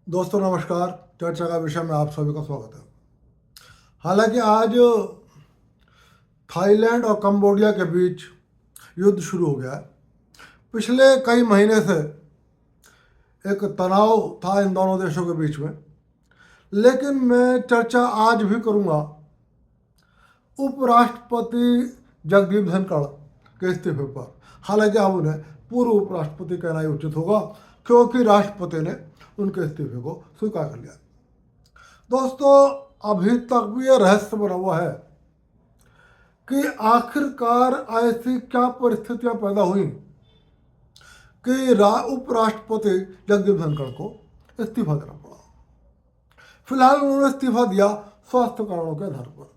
दोस्तों नमस्कार। चर्चा का विषय में आप सभी का स्वागत है। हालांकि आज थाईलैंड और कंबोडिया के बीच युद्ध शुरू हो गया है। पिछले कई महीने से एक तनाव था इन दोनों देशों के बीच में, लेकिन मैं चर्चा आज भी करूंगा उपराष्ट्रपति जगदीप धनखड़ के इस्तीफे पर। हालांकि अब उन्हें पूर्व उपराष्ट्रपति कहना ही उचित होगा, क्योंकि राष्ट्रपति ने उनके इस्तीफे को स्वीकार कर लिया। दोस्तों, अभी तक भी यह रहस्य बना हुआ है कि आखिरकार ऐसी क्या परिस्थितियां पैदा हुई कि उपराष्ट्रपति जगदीप धनखड़ को इस्तीफा देना पड़ा। फिलहाल उन्होंने इस्तीफा दिया स्वास्थ्य कारणों के आधार पर,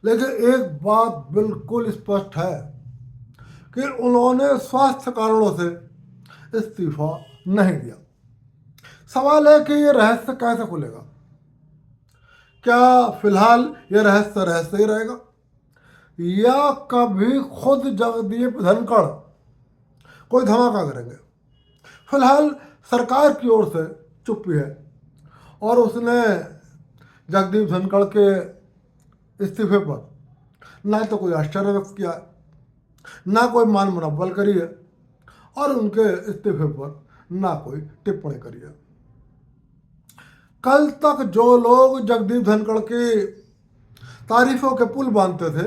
लेकिन एक बात बिल्कुल स्पष्ट है कि उन्होंने स्वास्थ्य कारणों से इस्तीफा नहीं दिया। सवाल है कि ये रहस्य कैसे खुलेगा। क्या फिलहाल ये रहस्य ही रहेगा, या कभी खुद जगदीप धनखड़ कोई धमाका करेंगे? फिलहाल सरकार की ओर से चुप्पी है और उसने जगदीप धनखड़ के इस्तीफे पर ना तो कोई आश्चर्य व्यक्त किया है, ना कोई मान मुनव्वल करी है, और उनके इस्तीफे पर ना कोई टिप्पणी करी है। कल तक जो लोग जगदीप धनखड़ की तारीफों के पुल बांधते थे,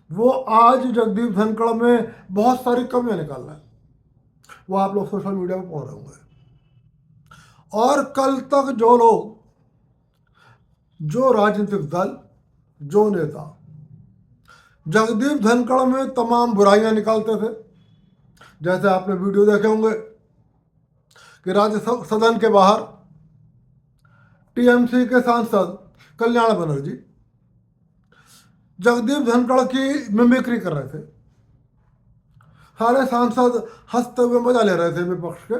वो आज जगदीप धनखड़ में बहुत सारी कमियां निकाल रहे हैं। वो आप लोग सोशल मीडिया पर पढ़ रहे होंगे। और कल तक जो लोग, जो राजनीतिक दल, जो नेता जगदीप धनखड़ में तमाम बुराइयां निकालते थे, जैसे आपने वीडियो देखे होंगे कि राज्य सदन के बाहर टीएमसी के सांसद कल्याण बनर्जी जगदीप धनखड़ की मिमिक्री कर रहे थे। सारे सांसद हंसते हुए मजा ले रहे थे विपक्ष के,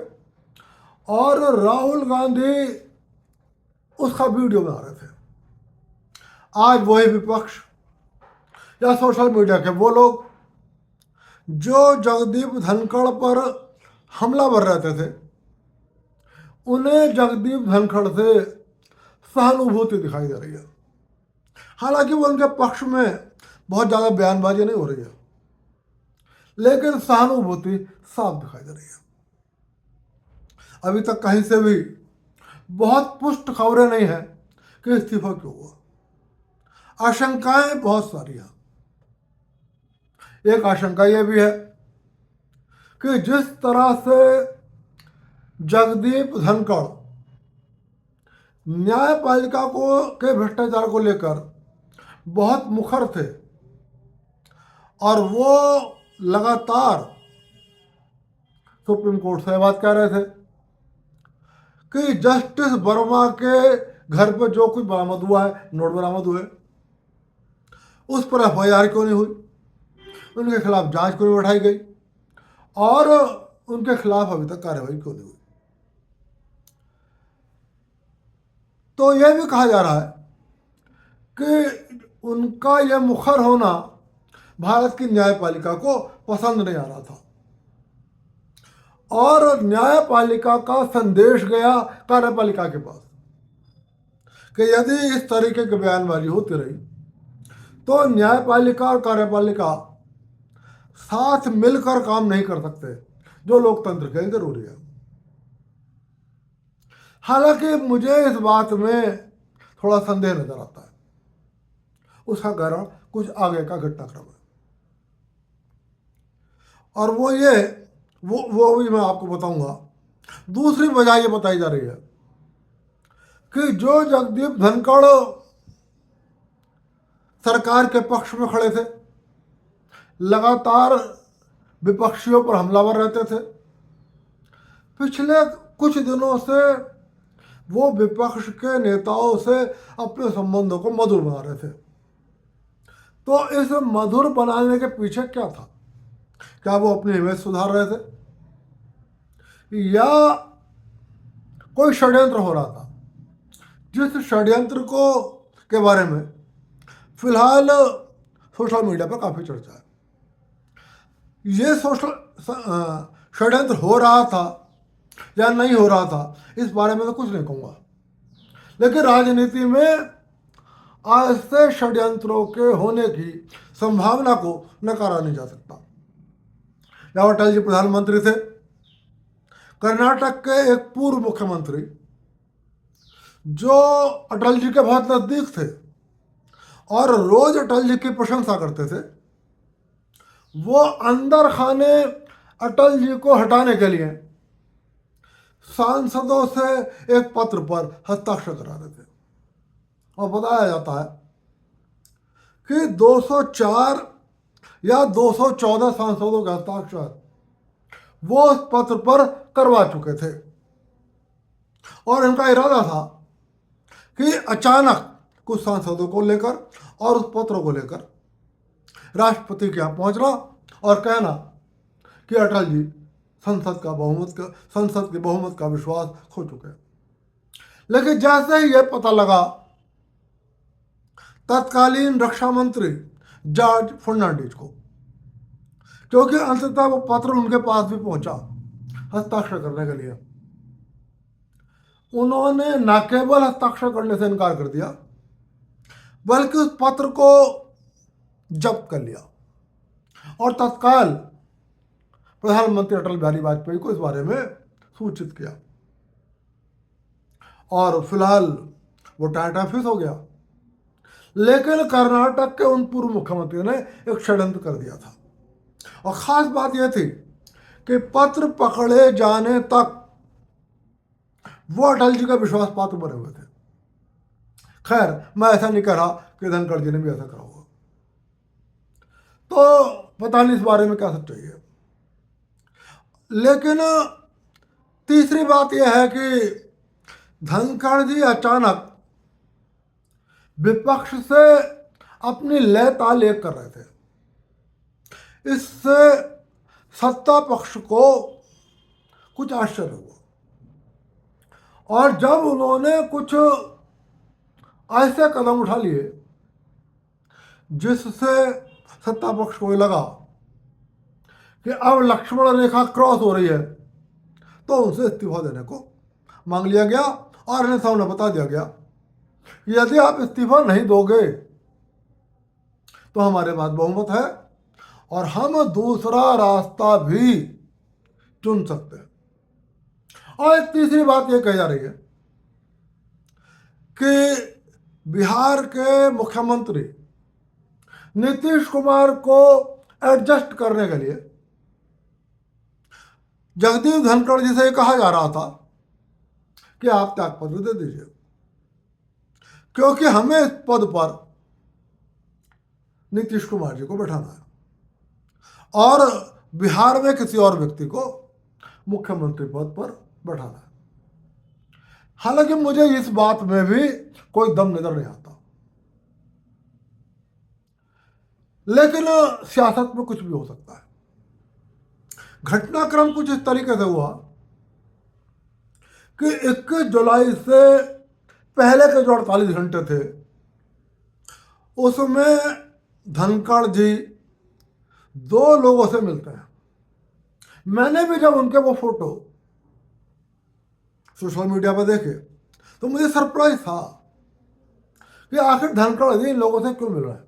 और राहुल गांधी उसका वीडियो बना रहे थे। आज वही विपक्ष या सोशल मीडिया के वो लोग जो जगदीप धनखड़ पर हमलावर रहते थे, उन्हें जगदीप धनखड़ से सहानुभूति दिखाई दे रही है। हालांकि वो उनके पक्ष में बहुत ज़्यादा बयानबाजी नहीं हो रही है, लेकिन सहानुभूति साफ दिखाई दे रही है। अभी तक कहीं से भी बहुत पुष्ट खबरें नहीं है कि इस्तीफा क्यों हुआ। आशंकाएं बहुत सारी हैं। एक आशंका यह भी है कि जिस तरह से जगदीप धनखड़ न्यायपालिका को के भ्रष्टाचार को लेकर बहुत मुखर थे, और वो लगातार सुप्रीम कोर्ट से बात कह रहे थे कि जस्टिस वर्मा के घर पर जो कुछ बरामद हुआ है, नोट बरामद हुए, उस पर एफआईआर क्यों नहीं हुई, उनके खिलाफ जांच क्यों नहीं बैठाई गई, और उनके खिलाफ अभी तक कार्रवाई क्यों नहीं हुई। तो यह भी कहा जा रहा है कि उनका यह मुखर होना भारत की न्यायपालिका को पसंद नहीं आ रहा था, और न्यायपालिका का संदेश गया कार्यपालिका के पास कि यदि इस तरीके की बयानबाजी होती रही तो न्यायपालिका और कार्यपालिका साथ मिलकर काम नहीं कर सकते, जो लोकतंत्र के लिए जरूरी है। हालांकि मुझे इस बात में थोड़ा संदेह नजर आता है। उसका कारण कुछ आगे का घटनाक्रम है, और वो ये वो भी मैं आपको बताऊंगा। दूसरी वजह ये बताई जा रही है कि जो जगदीप धनखड़ सरकार के पक्ष में खड़े थे, लगातार विपक्षियों पर हमलावर रहते थे, पिछले कुछ दिनों से वो विपक्ष के नेताओं से अपने संबंधों को मधुर बना रहे थे। तो इस मधुर बनाने के पीछे क्या था? क्या वो अपनी इमेज सुधार रहे थे, या कोई षड्यंत्र हो रहा था? जिस षड्यंत्र को के बारे में फिलहाल सोशल मीडिया पर काफ़ी चर्चा है। ये सोशल षड्यंत्र हो रहा था या नहीं हो रहा था, इस बारे में तो कुछ नहीं कहूँगा। लेकिन राजनीति में ऐसे षड्यंत्रों के होने की संभावना को नकारा नहीं जा सकता। जब अटल जी प्रधानमंत्री थे, कर्नाटक के एक पूर्व मुख्यमंत्री जो अटल जी के बहुत नजदीक थे और रोज अटल जी की प्रशंसा करते थे, वो अंदर खाने अटल जी को हटाने के लिए सांसदों से एक पत्र पर हस्ताक्षर करा रहे थे। और बताया जाता है कि 204 या 214 सांसदों के हस्ताक्षर वो उस पत्र पर करवा चुके थे और इनका इरादा था कि अचानक कुछ सांसदों को लेकर और उस पत्र को लेकर राष्ट्रपति के यहाँ पहुंचना और कहना कि अटल जी संसद के बहुमत का विश्वास खो चुके हैं। लेकिन जैसे ही यह पता लगा, तत्कालीन रक्षा मंत्री जॉर्ज फर्नांडिस को, क्योंकि अंततः वो पत्र उनके पास भी पहुंचा हस्ताक्षर करने के लिए, उन्होंने न केवल हस्ताक्षर करने से इनकार कर दिया बल्कि उस पत्र को जब्त कर लिया और तत्काल प्रधानमंत्री अटल बिहारी वाजपेयी को इस बारे में सूचित किया और फिलहाल वो टाटा फिस हो गया। लेकिन कर्नाटक के उन पूर्व मुख्यमंत्री ने एक षड्यंत्र कर दिया था और खास बात यह थी कि पत्र पकड़े जाने तक वो अटल जी का विश्वास पात्र बने हुए थे। खैर, मैं ऐसा नहीं कह रहा कि धनखड़ जी ने भी ऐसा करा होगा, तो पता नहीं इस बारे में क्या सच्चाई है। लेकिन तीसरी बात यह है कि धनखड़ जी अचानक विपक्ष से अपनी लय ताल एक कर रहे थे। इससे सत्ता पक्ष को कुछ आश्चर्य हुआ और जब उन्होंने कुछ ऐसे कदम उठा लिए जिससे सत्ता पक्ष को लगा कि अब लक्ष्मण रेखा क्रॉस हो रही है, तो उनसे इस्तीफा देने को मांग लिया गया और इन्हें सामने बता दिया गया कि यदि आप इस्तीफा नहीं दोगे तो हमारे पास बहुमत है और हम दूसरा रास्ता भी चुन सकते हैं। और एक तीसरी बात यह कही जा रही है कि बिहार के मुख्यमंत्री नीतीश कुमार को एडजस्ट करने के लिए जगदीप धनखड़ जी से कहा जा रहा था कि आप त्यागपत्र दे दीजिए, क्योंकि हमें इस पद पर नीतीश कुमार जी को बैठाना है और बिहार में किसी और व्यक्ति को मुख्यमंत्री पद पर बैठाना है। हालांकि मुझे इस बात में भी कोई दम नजर नहीं आता, लेकिन सियासत में कुछ भी हो सकता है। घटनाक्रम कुछ इस तरीके से हुआ कि 21 जुलाई से पहले के जो 48 घंटे थे उसमें धनखड़ जी 2 लोगों से मिलते हैं। मैंने भी जब उनके वो फोटो सोशल मीडिया पर देखे तो मुझे सरप्राइज था कि आखिर धनखड़ जी इन लोगों से क्यों मिल रहे हैं।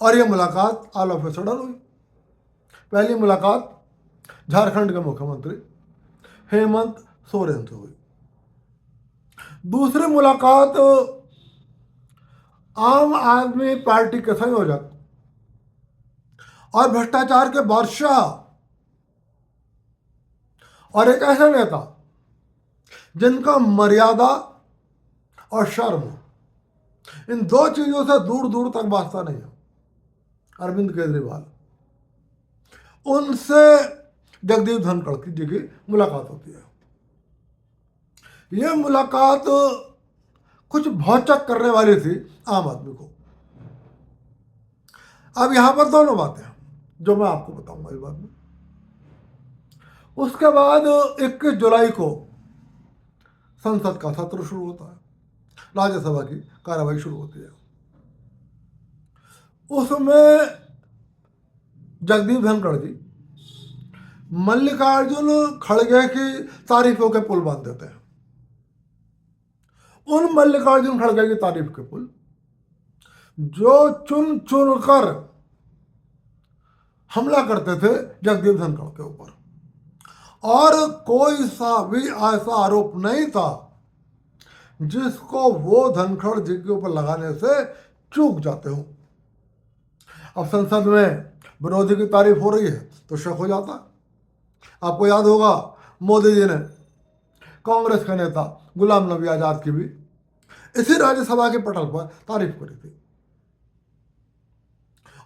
और ये मुलाकात ऑल ऑफ ए सडन हुई। पहली मुलाकात झारखंड के मुख्यमंत्री हेमंत सोरेन से हुई। दूसरी मुलाकात आम आदमी पार्टी के संयोजक और भ्रष्टाचार के बादशाह और एक ऐसा नेता जिनका मर्यादा और शर्म, इन 2 चीजों से दूर दूर तक वास्ता नहीं है, अरविंद केजरीवाल, उनसे जगदीप धनखड़ जी की मुलाकात होती है। यह मुलाकात कुछ भौचक करने वाली थी आम आदमी को। अब यहां पर दोनों बातें हैं जो मैं आपको बताऊंगा इस बात में। उसके बाद 21 जुलाई को संसद का सत्र शुरू होता है, राज्यसभा की कार्यवाही शुरू होती है। उसमें जगदीप धनखड़ जी मल्लिकार्जुन खड़गे की तारीफों के पुल बांध देते हैं। उन मल्लिकार्जुन खड़गे की तारीफ के पुल जो चुन चुन कर हमला करते थे जगदीप धनखड़ के ऊपर, और कोई सा भी ऐसा आरोप नहीं था जिसको वो धनखड़ जी के ऊपर लगाने से चूक जाते हो। अब संसद में विरोधी की तारीफ हो रही है तो शक हो जाता। आपको याद होगा मोदी जी ने कांग्रेस के नेता गुलाम नबी आजाद की भी इसी राज्यसभा के पटल पर तारीफ करी थी,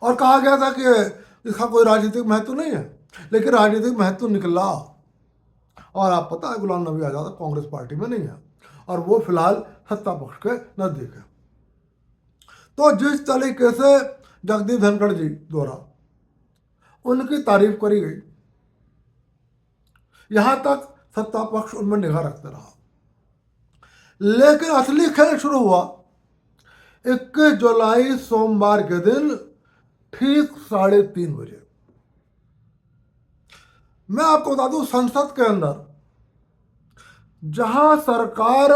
और कहा गया था कि इसका कोई राजनीतिक महत्व नहीं है, लेकिन राजनीतिक महत्व निकला। और आप पता है गुलाम नबी आजाद कांग्रेस पार्टी में नहीं है, और वो फिलहाल सत्ता पक्ष के नजदीक है। तो जिस तरीके से जगदीप धनखड़ जी द्वारा उनकी तारीफ करी गई, यहां तक सत्ता पक्ष उनमें निगाह रखते रहा। लेकिन असली खेल शुरू हुआ 21 जुलाई सोमवार के दिन ठीक 3:30 बजे। मैं आपको बता दूं, संसद के अंदर जहां सरकार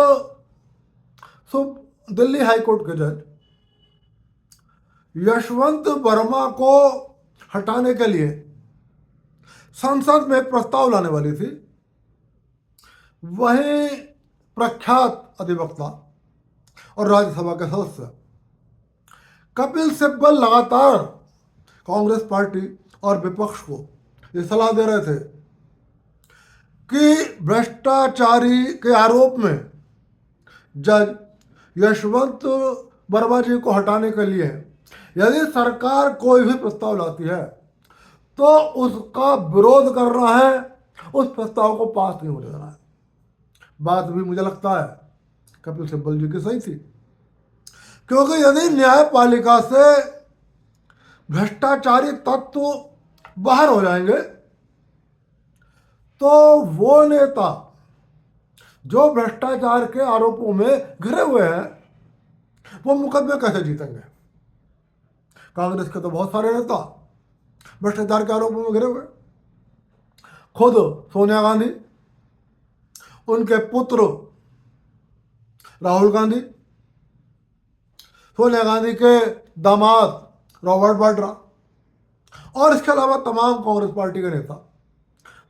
दिल्ली हाईकोर्ट के जज यशवंत वर्मा को हटाने के लिए संसद में एक प्रस्ताव लाने वाली थी, वहीं प्रख्यात अधिवक्ता और राज्यसभा के सदस्य कपिल सिब्बल लगातार कांग्रेस पार्टी और विपक्ष को ये सलाह दे रहे थे कि भ्रष्टाचारी के आरोप में जज यशवंत वर्मा जी को हटाने के लिए यदि सरकार कोई भी प्रस्ताव लाती है तो उसका विरोध करना है, उस प्रस्ताव को पास नहीं होने देना है। बात भी मुझे लगता है कपिल सिब्बल जी की सही थी, क्योंकि यदि न्यायपालिका से भ्रष्टाचारी तत्व बाहर हो जाएंगे तो वो नेता जो भ्रष्टाचार के आरोपों में घिरे हुए हैं वो मुकदमे कैसे जीतेंगे। कांग्रेस के तो बहुत सारे नेता भ्रष्टाचार के आरोपों में घिरे हुए, खुद सोनिया गांधी, उनके पुत्र राहुल गांधी, सोनिया गांधी के दामाद रॉबर्ट वाड्रा, और इसके अलावा तमाम कांग्रेस पार्टी के नेता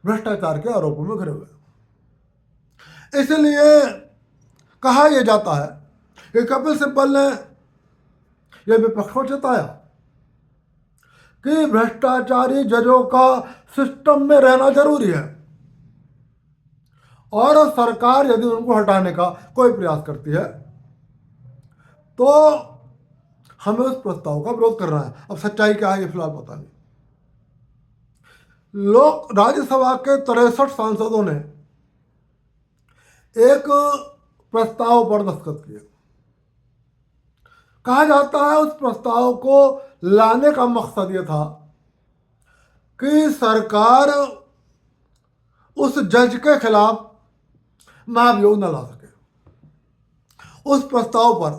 भ्रष्टाचार के आरोपों में घिरे हुए। इसलिए कहा यह जाता है कि कपिल सिब्बल ने यह विपक्ष को चेताया कि भ्रष्टाचारी जजों का सिस्टम में रहना जरूरी है, और सरकार यदि उनको हटाने का कोई प्रयास करती है तो हमें उस प्रस्ताव का विरोध करना है। अब सच्चाई क्या है ये फिलहाल पता नहीं। लोक राज्यसभा के 63 सांसदों ने एक प्रस्ताव पर दस्तखत किए। कहा जाता है उस प्रस्ताव को लाने का मकसद यह था कि सरकार उस जज के खिलाफ महाभियोग न ला सके। उस प्रस्ताव पर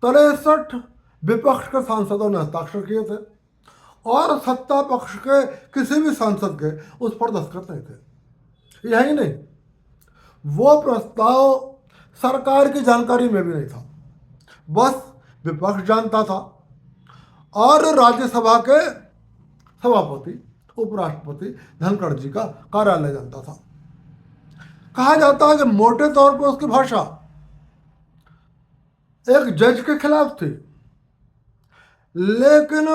63 विपक्ष के सांसदों ने हस्ताक्षर किए थे, और सत्ता पक्ष के किसी भी सांसद के उस पर दस्तखत नहीं थे। यही नहीं, वो प्रस्ताव सरकार की जानकारी में भी नहीं था, बस विपक्ष जानता था और राज्यसभा के सभापति उपराष्ट्रपति धनखड़ जी का कार्यालय जानता था। कहा जाता है कि मोटे तौर पर उसकी भाषा एक जज के खिलाफ थी, लेकिन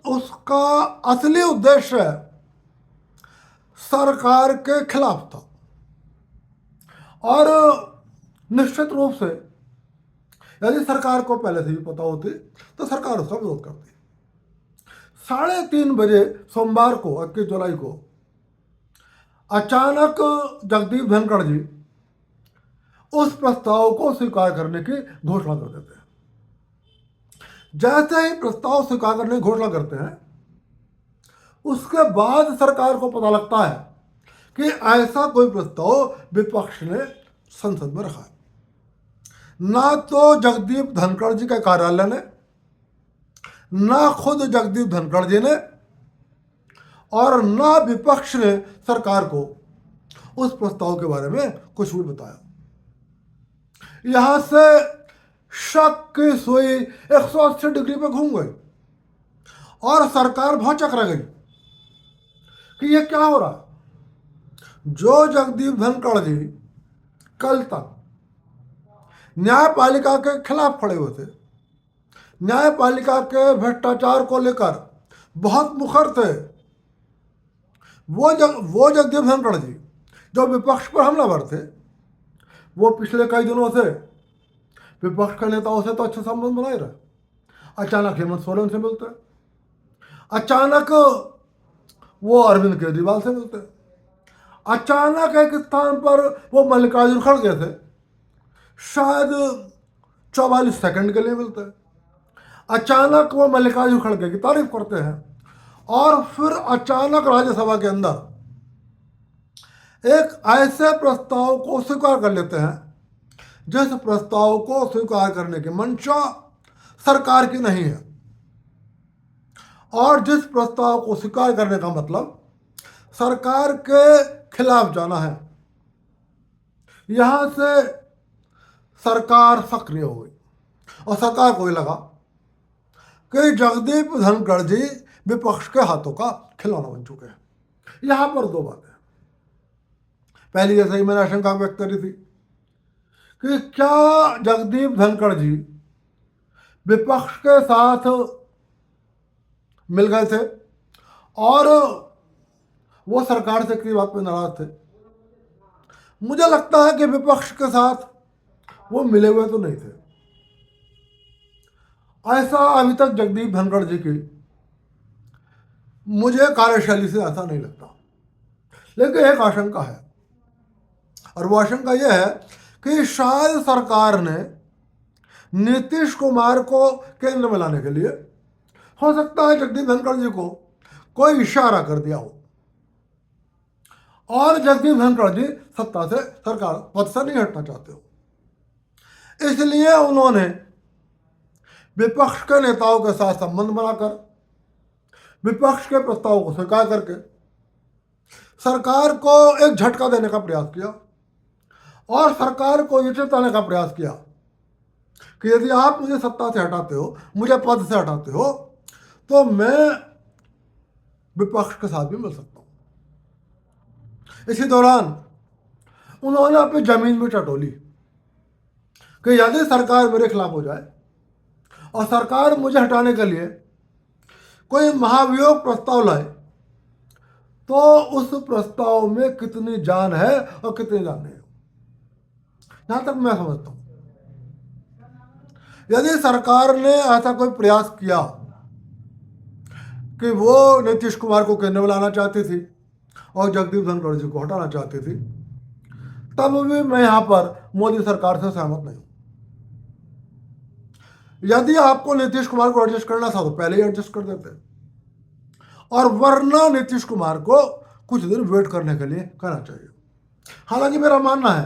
उसका असली उद्देश्य सरकार के खिलाफ था। और निश्चित रूप से यदि सरकार को पहले से भी पता होती तो सरकार उसका विरोध करती। 3:30 बजे सोमवार को 21 जुलाई को अचानक जगदीप धनखड़ जी उस प्रस्ताव को स्वीकार करने की घोषणा कर देते हैं। जैसे ही प्रस्ताव स्वीकार करने की घोषणा करते हैं, उसके बाद सरकार को पता लगता है कि ऐसा कोई प्रस्ताव विपक्ष ने संसद में रखा है। ना तो जगदीप धनखड़ जी के कार्यालय ने, ना खुद जगदीप धनखड़ जी ने, और ना विपक्ष ने सरकार को उस प्रस्ताव के बारे में कुछ भी बताया। यहां से शक की सुई 180 डिग्री पे घूम गई और सरकार भौचक रह गई कि ये क्या हो रहा है। जो जगदीप धनखड़ जी कल तक न्यायपालिका के खिलाफ खड़े हुए थे, न्यायपालिका के भ्रष्टाचार को लेकर बहुत मुखर थे, वो जगदीप धनखड़ जी जो विपक्ष पर हमलावर थे, वो पिछले कई दिनों से विपक्ष के नेताओं से तो अच्छे संबंध बनाए रहे। अचानक हेमंत सोरेन से मिलते, अचानक वो अरविंद केजरीवाल से मिलते, अचानक एक स्थान पर वो मल्लिकार्जुन खड़गे थे, शायद 44 सेकंड के लिए मिलते हैं। अचानक वो मल्लिकार्जुन खड़गे की तारीफ करते हैं और फिर अचानक राज्यसभा के अंदर एक ऐसे प्रस्ताव को स्वीकार कर लेते हैं जिस प्रस्ताव को स्वीकार करने की मंशा सरकार की नहीं है, और जिस प्रस्ताव को स्वीकार करने का मतलब सरकार के खिलाफ जाना है। यहां से सरकार सक्रिय हो गई और सरकार को ये लगा कि जगदीप धनखड़ जी विपक्ष के हाथों का खिलौना बन चुके हैं। यहां पर दो बातें। पहली, जैसे ही मैंने आशंका व्यक्त करी थी कि क्या जगदीप धनखड़ जी विपक्ष के साथ मिल गए थे और वो सरकार से किसी बात पर नाराज थे। मुझे लगता है कि विपक्ष के साथ वो मिले हुए तो नहीं थे। ऐसा अभी तक जगदीप धनखड़ जी की मुझे कार्यशैली से ऐसा नहीं लगता, लेकिन एक आशंका है, और वो आशंका यह है कि शायद सरकार ने नीतीश कुमार को केंद्र में लाने के लिए, हो सकता है जगदीप धनखड़ जी को कोई इशारा कर दिया हो और जगदीप धनखड़ जी सत्ता से, सरकार पद से नहीं हटना चाहते हो, इसलिए उन्होंने विपक्ष के नेताओं के साथ संबंध बनाकर विपक्ष के प्रस्ताव को स्वीकार करके सरकार को एक झटका देने का प्रयास किया और सरकार को ये चेताने का प्रयास किया कि यदि आप मुझे सत्ता से हटाते हो, मुझे पद से हटाते हो, तो मैं विपक्ष के साथ भी मिल सकता हूं। इसी दौरान उन्होंने अपनी जमीन भी टटोली कि यदि सरकार मेरे खिलाफ हो जाए और सरकार मुझे हटाने के लिए कोई महाभियोग प्रस्ताव लाए, तो उस प्रस्ताव में कितनी जान है और कितनी जान नहीं है। यहां तक मैं समझता हूं, यदि सरकार ने ऐसा कोई प्रयास किया कि वो नीतीश कुमार को केंद्र में लाना चाहती थी और जगदीप धनखड़ जी को हटाना चाहती थी, तब भी मैं यहां पर मोदी सरकार से सहमत नहीं हूं। यदि आपको नीतीश कुमार को एडजस्ट करना था तो पहले ही एडजस्ट कर देते, और वरना नीतीश कुमार को कुछ दिन वेट करने के लिए कहना चाहिए। हालांकि मेरा मानना है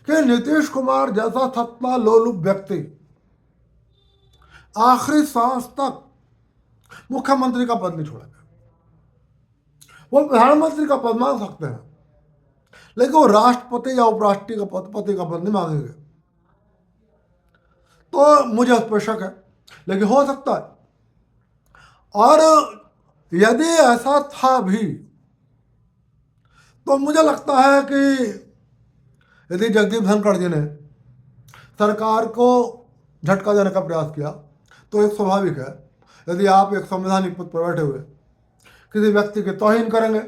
कि नीतीश कुमार जैसा सत्ता लोलुप व्यक्ति आखिरी सांस तक मुख्यमंत्री का पद नहीं छोड़ेगा। वो प्रधानमंत्री का पद मांग सकते हैं, लेकिन वो राष्ट्रपति या उपराष्ट्रपति का पद नहीं मांगेंगे। तो मुझे उस पर शक है, लेकिन हो सकता है। और यदि ऐसा था भी तो मुझे लगता है कि यदि जगदीप धनखड़ जी ने सरकार को झटका देने का प्रयास किया तो एक स्वाभाविक है, यदि आप एक संवैधानिक पद पर बैठे हुए किसी व्यक्ति की तौहीन करेंगे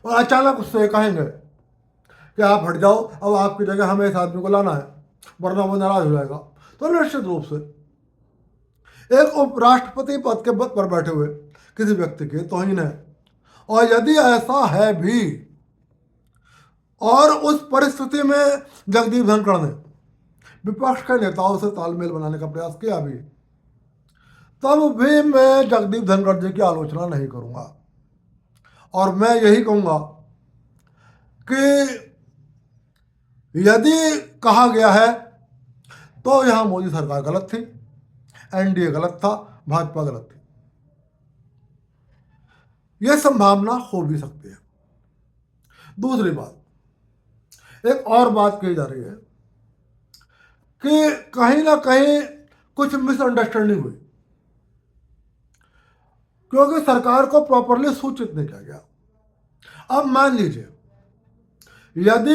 और अचानक उससे कहेंगे कि आप हट जाओ, अब आपकी जगह हमें इस आदमी को लाना है, वरना वो नाराज हो जाएगा, तो निश्चित रूप से एक उपराष्ट्रपति पद के पद पर बैठे हुए किसी व्यक्ति की तौहीन है। और यदि ऐसा है भी और उस परिस्थिति में जगदीप धनखड़ ने विपक्ष के नेताओं से तालमेल बनाने का प्रयास किया भी, तब भी मैं जगदीप धनखड़ जी की आलोचना नहीं करूंगा और मैं यही कहूंगा कि यदि कहा गया है तो यहां मोदी सरकार गलत थी, एनडीए गलत था, भाजपा गलत थी। यह संभावना हो भी सकती है। दूसरी बात, एक और बात कही जा रही है कि कहीं ना कहीं कुछ मिसअंडरस्टैंडिंग हुई, क्योंकि सरकार को प्रॉपरली सूचित नहीं किया गया। अब मान लीजिए यदि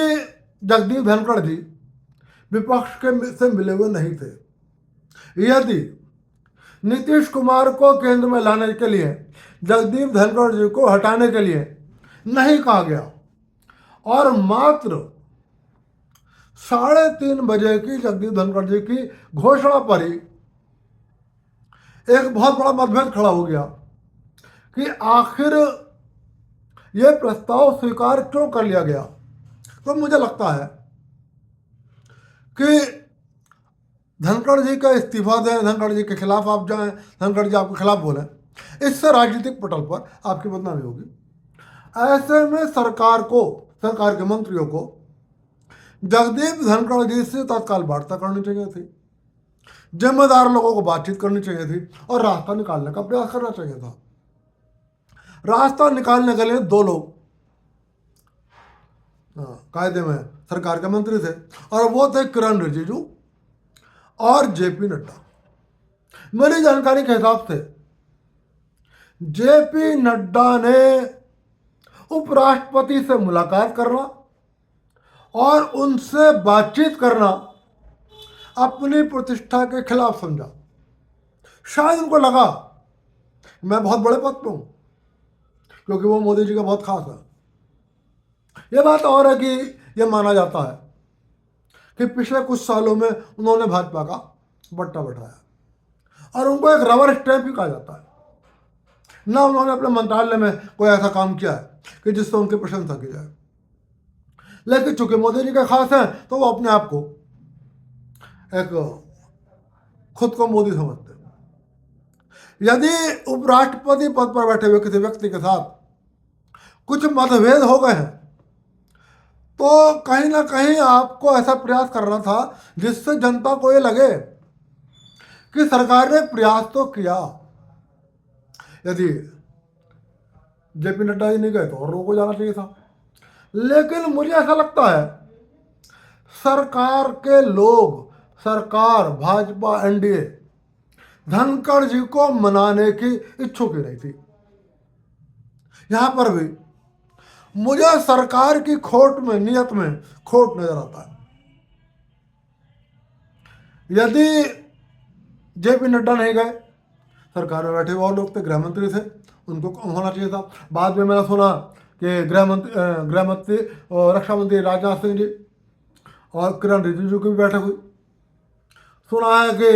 जगदीप धनखड़ जी विपक्ष के से मिले हुए नहीं थे, यदि नीतीश कुमार को केंद्र में लाने के लिए जगदीप धनखड़ जी को हटाने के लिए नहीं कहा गया और मात्र 3:30 बजे की जगदीप धनखड़ जी की घोषणा पर ही एक बहुत बड़ा मतभेद खड़ा हो गया कि आखिर यह प्रस्ताव स्वीकार क्यों कर लिया गया। तो मुझे लगता है कि धनखड़ जी का इस्तीफा दें, धनखड़ जी के खिलाफ आप जाएं, धनखड़ जी आपके खिलाफ बोलें, इससे राजनीतिक पटल पर आपकी बदनामी होगी। ऐसे में सरकार को, सरकार के मंत्रियों को जगदीप धनखड़ जी से तत्काल वार्ता करनी चाहिए थी, जिम्मेदार लोगों को बातचीत करनी चाहिए थी और रास्ता निकालने का प्रयास करना चाहिए था। रास्ता निकालने के लिए 2 लोग कायदे में सरकार के मंत्री थे और वो थे किरण रिजिजू और जेपी नड्डा। मेरी जानकारी के हिसाब से जेपी नड्डा ने उपराष्ट्रपति से मुलाकात करना और उनसे बातचीत करना अपनी प्रतिष्ठा के खिलाफ समझा। शायद उनको लगा मैं बहुत बड़े पद पे हूं, क्योंकि वो मोदी जी का बहुत खास है। यह बात और है कि यह माना जाता है कि पिछले कुछ सालों में उन्होंने भाजपा का बट्टा बैठाया और उनको एक रबर स्टैंप भी कहा जाता है। ना उन्होंने अपने मंत्रालय में कोई ऐसा काम किया है कि जिससे उनकी प्रशंसा की जाए, लेकिन चूंकि मोदी जी के खास हैं तो वो अपने आप को एक खुद को मोदी समझते हैं। यदि उपराष्ट्रपति पद पर बैठे हुए किसी व्यक्ति के साथ कुछ मतभेद हो गए हैं तो कहीं ना कहीं आपको ऐसा प्रयास करना था जिससे जनता को ये लगे कि सरकार ने प्रयास तो किया। यदि जेपी नड्डा जी नहीं गए तो और लोगों को जाना चाहिए था, लेकिन मुझे ऐसा लगता है सरकार के लोग, सरकार भाजपा एनडीए धनखड़ जी को मनाने की इच्छुक ही नहीं थी। यहां पर भी मुझे सरकार की खोट में, नियत में खोट नजर आता है। यदि जेपी नड्डा नहीं गए, सरकार में बैठे हुए और लोग थे, गृह मंत्री थे, उनको होना चाहिए था। बाद में मैंने सुना कि गृह मंत्री और रक्षा मंत्री राजनाथ सिंह जी और किरण रिजिजू की भी बैठक हुई। सुना है कि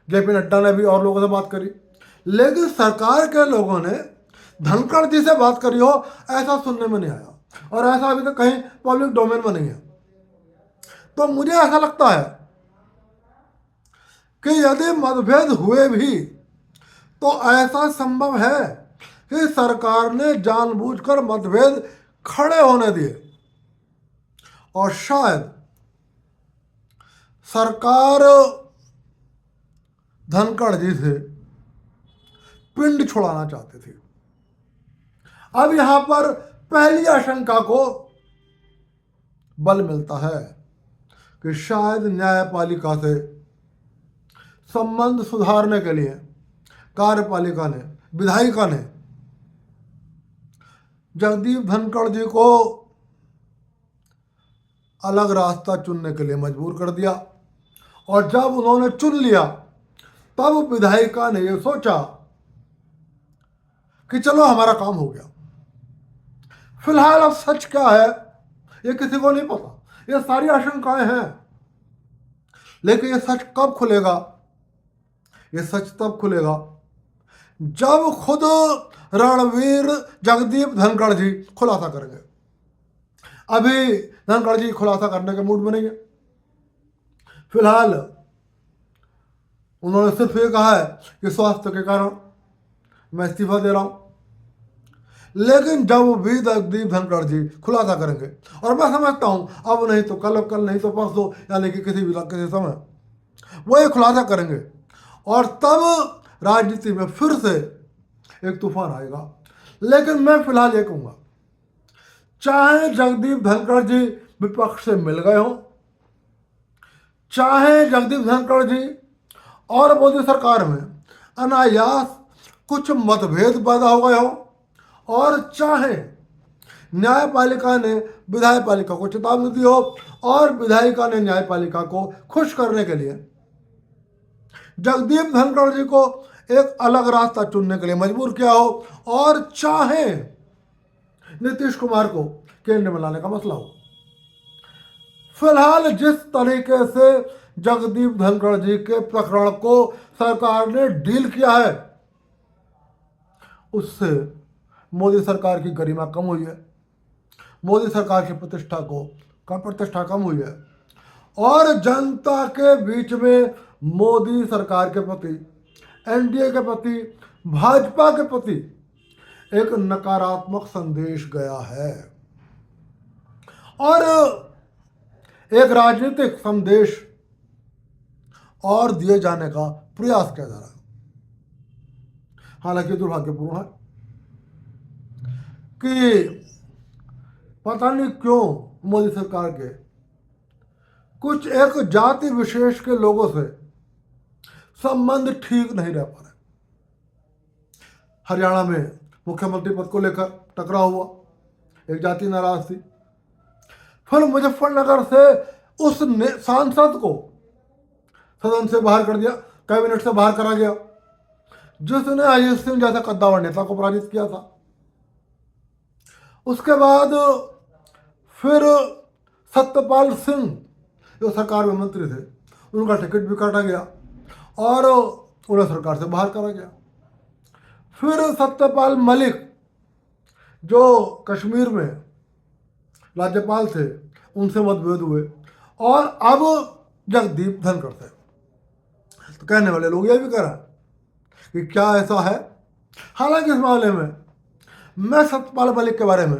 जेपी नड्डा ने भी और लोगों से बात करी, लेकिन सरकार के लोगों ने धनखड़ जी से बात करी हो ऐसा सुनने में नहीं आया और ऐसा अभी तक कहीं पब्लिक डोमेन में नहीं है। तो मुझे ऐसा लगता है कि यदि मतभेद हुए भी तो ऐसा संभव है कि सरकार ने जानबूझकर मतभेद खड़े होने दिए और शायद सरकार धनखड़ जी से पिंड छुड़ाना चाहती थी। अब यहां पर पहली आशंका को बल मिलता है कि शायद न्यायपालिका से संबंध सुधारने के लिए कार्यपालिका ने, विधायिका ने जगदीप धनखड़ जी को अलग रास्ता चुनने के लिए मजबूर कर दिया और जब उन्होंने चुन लिया तब विधायिका ने यह सोचा कि चलो हमारा काम हो गया। फिलहाल अब सच क्या है ये किसी को नहीं पता, ये सारी आशंकाएं हैं, लेकिन ये सच कब खुलेगा? ये सच तब खुलेगा जब खुद रणवीर जगदीप धनखड़ जी खुलासा करेंगे। अभी धनखड़ जी खुलासा करने के मूड में नहीं है। फिलहाल उन्होंने सिर्फ ये कहा है कि स्वास्थ्य के कारण मैं इस्तीफा दे रहा हूं, लेकिन जब भी जगदीप धनखड़ जी खुलासा करेंगे, और मैं समझता हूं अब नहीं तो कल, कल नहीं तो परसों, यानी कि किसी भी किसी समय वो ये खुलासा करेंगे और तब राजनीति में फिर से एक तूफान आएगा। लेकिन मैं फिलहाल ये कहूँगा, चाहे जगदीप धनखड़ जी विपक्ष से मिल गए हों, चाहे जगदीप धनखड़ जी और मोदी सरकार में अनायास कुछ मतभेद पैदा हो गए हों, और चाहे न्यायपालिका ने विधायपालिका को चेतावनी दी हो और विधायिका ने न्यायपालिका को खुश करने के लिए जगदीप धनखड़ जी को एक अलग रास्ता चुनने के लिए मजबूर किया हो, और चाहे नीतीश कुमार को केंद्र में लाने का मसला हो, फिलहाल जिस तरीके से जगदीप धनखड़ जी के प्रकरण को सरकार ने डील किया है, उससे मोदी सरकार की गरिमा कम हुई है, मोदी सरकार की प्रतिष्ठा कम हुई है, और जनता के बीच में मोदी सरकार के प्रति, एनडीए के प्रति, भाजपा के प्रति एक नकारात्मक संदेश गया है, और एक राजनीतिक संदेश और दिए जाने का प्रयास किया जा रहा है। हालांकि दुर्भाग्यपूर्ण है कि पता नहीं क्यों मोदी सरकार के कुछ एक जाति विशेष के लोगों से संबंध ठीक नहीं रह पा रहे। हरियाणा में मुख्यमंत्री पद को लेकर टकराव हुआ, एक जाति नाराज थी, फिर मुजफ्फरनगर से उस सांसद को सदन से बाहर कर दिया, कैबिनेट से बाहर करा गया, जिसने अजीत सिंह जैसा कद्दावर नेता को पराजित किया था। उसके बाद फिर सत्यपाल सिंह जो सरकार में मंत्री थे, उनका टिकट भी काटा गया और उन्हें सरकार से बाहर करा गया। फिर सत्यपाल मलिक जो कश्मीर में राज्यपाल थे, उनसे मतभेद हुए, और अब जगदीप धनखड़ थे। तो कहने वाले लोग ये भी कह रहे हैं कि क्या ऐसा है। हालांकि इस मामले में मैं सत्यपाल मलिक के बारे में,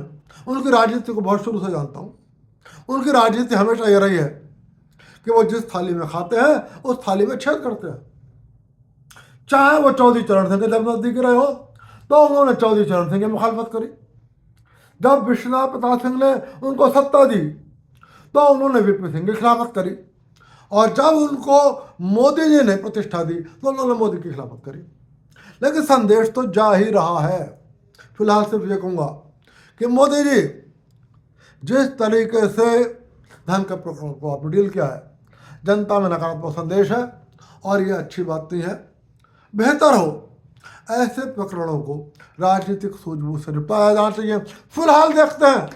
उनकी राजनीति को बहुत शुरू से जानता हूँ। उनकी राजनीति हमेशा ये रही है कि वो जिस थाली में खाते हैं उस थाली में छेद करते हैं। चाहे वो चौधरी चरण सिंह के जब नजदीक रहे हो तो उन्होंने चौधरी चरण सिंह की मुखालफत करी, जब विश्वनाथ प्रताप सिंह ने उनको सत्ता दी तो उन्होंने वीपी सिंह की खिलाफत करी, और जब उनको मोदी जी ने प्रतिष्ठा दी तो उन्होंने मोदी की खिलाफत करी। लेकिन संदेश तो जा ही रहा है। फिलहाल सिर्फ ये कहूँगा कि मोदी जी जिस तरीके से धन के प्रकरण को आपने डील किया है, जनता में नकारात्मक संदेश है और ये अच्छी बात नहीं है। बेहतर हो ऐसे प्रकरणों को राजनीतिक सूझबूझ से निपटाया जाना चाहिए। फिलहाल देखते हैं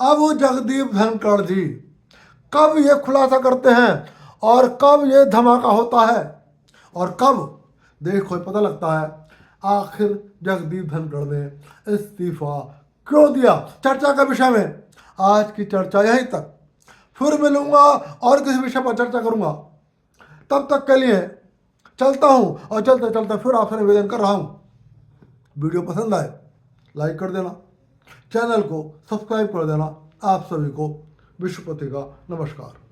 अब जगदीप धनखड़ जी कब ये खुलासा करते हैं और कब ये धमाका होता है, और कब देखो पता लगता है आखिर जगदीप धनखड़ ने इस्तीफा क्यों दिया। चर्चा का विषय में आज की चर्चा यहीं तक, फिर मिलूंगा और किसी विषय पर चर्चा करूंगा। तब तक के लिए चलता हूं, और चलते चलते फिर आपसे निवेदन कर रहा हूं, वीडियो पसंद आए लाइक कर देना, चैनल को सब्सक्राइब कर देना। आप सभी को विश्वपति का नमस्कार।